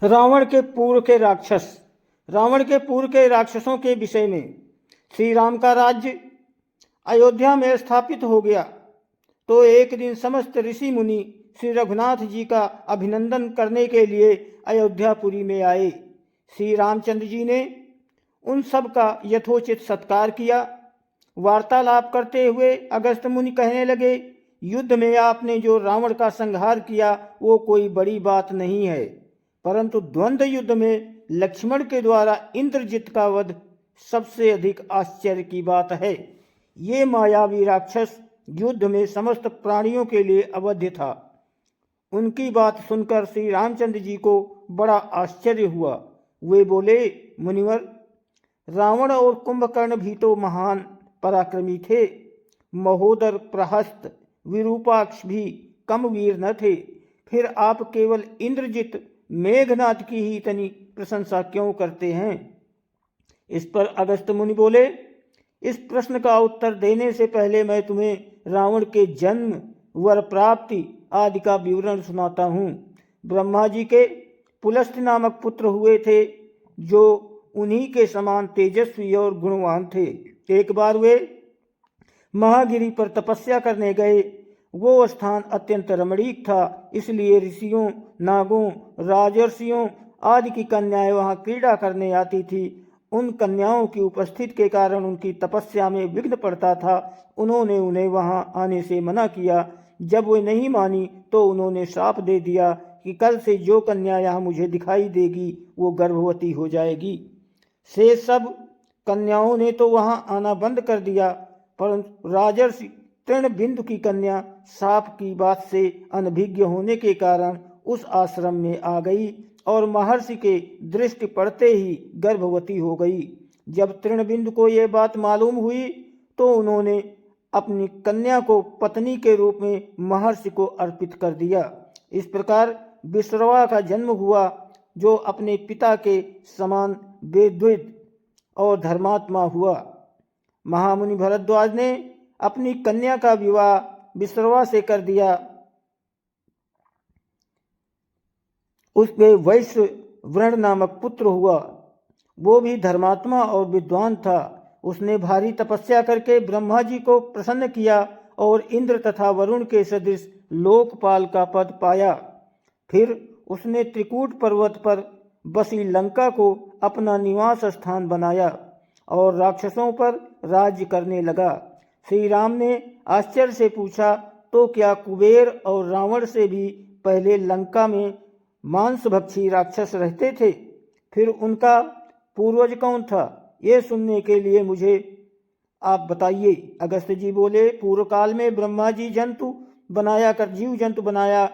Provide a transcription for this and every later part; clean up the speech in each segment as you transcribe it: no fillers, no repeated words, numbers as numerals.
रावण के पूर्व के राक्षसों के विषय में। श्री राम का राज्य अयोध्या में स्थापित हो गया तो एक दिन समस्त ऋषि मुनि श्री रघुनाथ जी का अभिनंदन करने के लिए अयोध्यापुरी में आए। श्री रामचंद्र जी ने उन सब का यथोचित सत्कार किया। वार्तालाप करते हुए अगस्त्य मुनि कहने लगे, युद्ध में आपने जो रावण का संहार किया वो कोई बड़ी बात नहीं है, परंतु द्वंद्व युद्ध में लक्ष्मण के द्वारा इंद्रजित का वध सबसे अधिक आश्चर्य की बात है। ये मायावी राक्षस युद्ध में समस्त प्राणियों के लिए अवध्य था। उनकी बात सुनकर श्री रामचंद्र जी को बड़ा आश्चर्य हुआ। वे बोले, मुनिवर, रावण और कुंभकर्ण भी तो महान पराक्रमी थे। महोदर, प्रहस्त, विरूपाक्ष भी कम वीर न थे। फिर आप केवल इंद्रजित मेघनाथ की ही इतनी प्रशंसा क्यों करते हैं? इस पर अगस्त्य मुनि बोले, इस प्रश्न का उत्तर देने से पहले मैं तुम्हें रावण के जन्म, वर प्राप्ति आदि का विवरण सुनाता हूँ। ब्रह्मा जी के पुलस्त्य नामक पुत्र हुए थे जो उन्हीं के समान तेजस्वी और गुणवान थे। एक बार वे महागिरी पर तपस्या करने गए। वो स्थान अत्यंत रमणीक था, इसलिए ऋषियों, नागों, राजर्षियों आदि की कन्याएं वहां क्रीड़ा करने आती थी। उन कन्याओं की उपस्थिति के कारण उनकी तपस्या में विघ्न पड़ता था। उन्होंने उन्हें वहां आने से मना किया। जब वे नहीं मानी तो उन्होंने श्राप दे दिया कि कल से जो कन्या यहाँ मुझे दिखाई देगी वो गर्भवती हो जाएगी। से सब कन्याओं ने तो वहां आना बंद कर दिया, परंतु राजर्षि तृणबिंदु की कन्या साप की बात से अनभिज्ञ होने के कारण उस आश्रम में आ गई और महर्षि के दृष्टि पड़ते ही गर्भवती हो गई। जब तृणबिंदु को यह बात मालूम हुई तो उन्होंने अपनी कन्या को पत्नी के रूप में महर्षि को अर्पित कर दिया। इस प्रकार विश्रवा का जन्म हुआ, जो अपने पिता के समान वेदविद और धर्मात्मा हुआ। महामुनि भरद्वाज ने अपनी कन्या का विवाह विश्रवा से कर दिया। उसके वैश्य वर्ण नामक पुत्र हुआ। वो भी धर्मात्मा और विद्वान था। उसने भारी तपस्या करके ब्रह्मा जी को प्रसन्न किया और इंद्र तथा वरुण के सदृश लोकपाल का पद पाया। फिर उसने त्रिकूट पर्वत पर बसी लंका को अपना निवास स्थान बनाया और राक्षसों पर राज्य करने लगा। श्री राम ने आश्चर्य से पूछा, तो क्या कुबेर और रावण से भी पहले लंका में मांसभक्षी राक्षस रहते थे? फिर उनका पूर्वज कौन था? ये सुनने के लिए मुझे आप बताइए। अगस्त्य जी बोले, पूर्व काल में ब्रह्मा जी जंतु बनाया कर जीव जंतु बनाया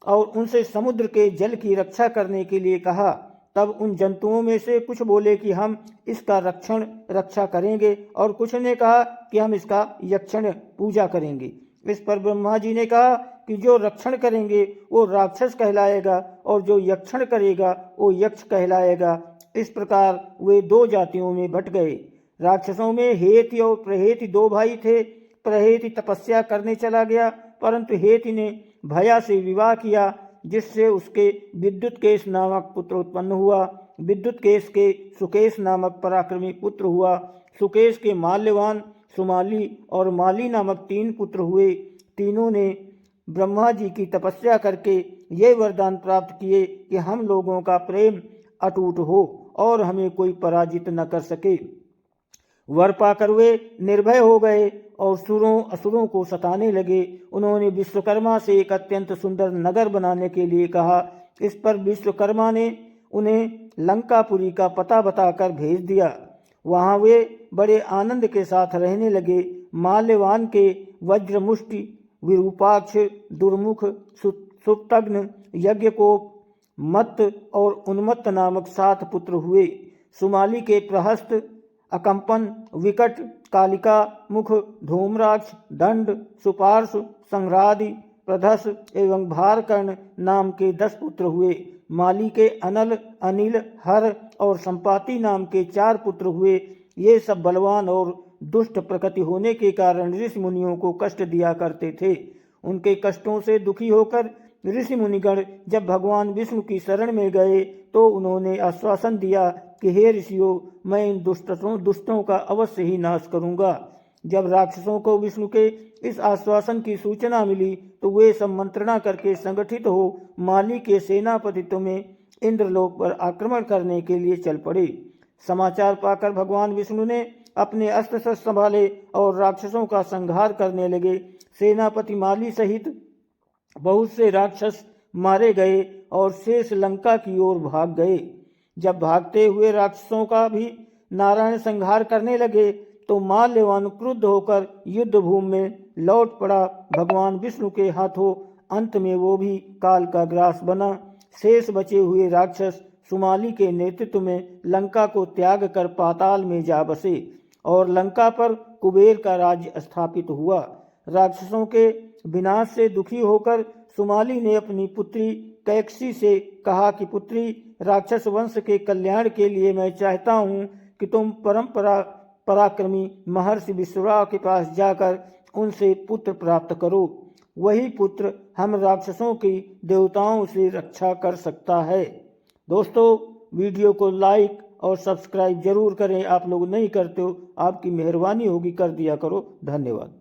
और उनसे समुद्र के जल की रक्षा करने के लिए कहा। तब उन जंतुओं में से कुछ बोले कि हम इसका रक्षा करेंगे और कुछ ने कहा कि हम इसका यक्षण पूजा करेंगे। इस पर ब्रह्मा जी ने कहा कि जो रक्षण करेंगे वो राक्षस कहलाएगा और जो यक्षण करेगा वो यक्ष कहलाएगा। इस प्रकार वे दो जातियों में बट गए। राक्षसों में हेति और प्रहेति दो भाई थे। प्रहेति तपस्या करने चला गया, परंतु हेति ने भया से विवाह किया, जिससे उसके विद्युतकेश नामक पुत्र उत्पन्न हुआ। विद्युतकेश के सुकेश नामक पराक्रमी पुत्र हुआ। सुकेश के माल्यवान, सुमाली और माली नामक 3 पुत्र हुए। तीनों ने ब्रह्मा जी की तपस्या करके ये वरदान प्राप्त किए कि हम लोगों का प्रेम अटूट हो और हमें कोई पराजित न कर सके। वर पाकर वे निर्भय हो गए और सुरों असुरों को सताने लगे। उन्होंने विश्वकर्मा से एक अत्यंत सुंदर नगर बनाने के लिए कहा। इस पर विश्वकर्मा ने उन्हें लंकापुरी का पता बताकर भेज दिया। वहां वे बड़े आनंद के साथ रहने लगे। माल्यवान के वज्रमुष्टि, विरूपाक्ष, दुर्मुख, सुप्तग्न, यज्ञकोप, मत्त और उन्मत्त नामक 7 पुत्र हुए। सुमाली के प्रहस्त, अकंपन, विकट, कालिका, मुख, धूम्राक्ष, दंड, सुपार्श, संघ्रादि, प्रधस एवं भारकर्ण नाम के 10 पुत्र हुए। माली के अनल, अनिल, हर और संपाति नाम के 4 पुत्र हुए। ये सब बलवान और दुष्ट प्रकृति होने के कारण ऋषि मुनियों को कष्ट दिया करते थे। उनके कष्टों से दुखी होकर ऋषि मुनिगण जब भगवान विष्णु की शरण में गए तो उन्होंने आश्वासन दिया कि हे ऋषियों, मैं इन दुष्टों का अवश्य ही नाश करूंगा। जब राक्षसों को विष्णु के इस आश्वासन की सूचना मिली तो वे सब मंत्रणा करके संगठित हो माली के सेनापतित्व में इंद्रलोक पर आक्रमण करने के लिए चल पड़े। समाचार पाकर भगवान विष्णु ने अपने अस्त्र शस्त्र संभाले और राक्षसों का संहार करने लगे। सेनापति माली सहित बहुत से राक्षस मारे गए और शेष लंका की ओर भाग गए। जब भागते हुए राक्षसों का भी नारायण संहार करने लगे तो माल्यवान क्रुद्ध होकर युद्ध भूमि में लौट पड़ा। भगवान विष्णु के हाथों अंत में वो भी काल का ग्रास बना। शेष बचे हुए राक्षस सुमाली के नेतृत्व में लंका को त्याग कर पाताल में जा बसे और लंका पर कुबेर का राज्य स्थापित हुआ। राक्षसों के विनाश से दुखी होकर सुमाली ने अपनी पुत्री कैकसी से कहा कि पुत्री, राक्षस वंश के कल्याण के लिए मैं चाहता हूँ कि तुम पराक्रमी महर्षि विश्वरा के पास जाकर उनसे पुत्र प्राप्त करो। वही पुत्र हम राक्षसों की देवताओं से रक्षा कर सकता है। दोस्तों, वीडियो को लाइक और सब्सक्राइब जरूर करें। आप लोग नहीं करते हो, आपकी मेहरबानी होगी, कर दिया करो। धन्यवाद।